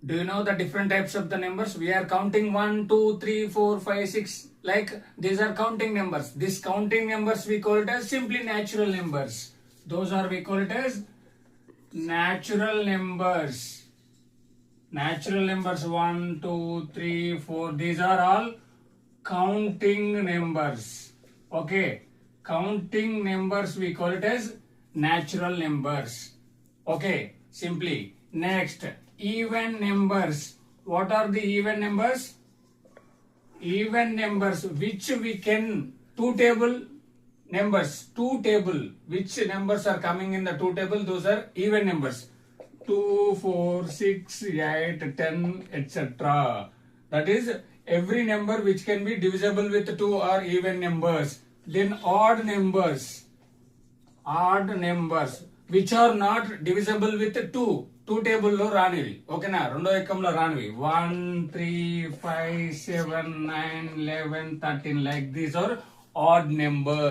Do you know the different types of the numbers? We are counting 1, 2, 3, 4, 5, 6. Like these are counting numbers. These counting numbers we call it as simply natural numbers. Those are we call it as natural numbers. Natural numbers 1, 2, 3, 4. These are all counting numbers. Okay. Counting numbers we call it as natural numbers. Okay. Simply. Next. Even numbers. What are the even numbers? Even numbers which we can two table numbers. Two table. Which numbers are coming in the two table? Those are even numbers. 2, 4, 6, 8, 10, etc. That is every number which can be divisible with 2 are even numbers. Then odd numbers. Odd numbers which are not divisible with 2. 2 table లో రానివి ఓకేనా రెండో ఎక్కంలో రానివి 1 3 5 7 9 11 13 like these are odd numbers.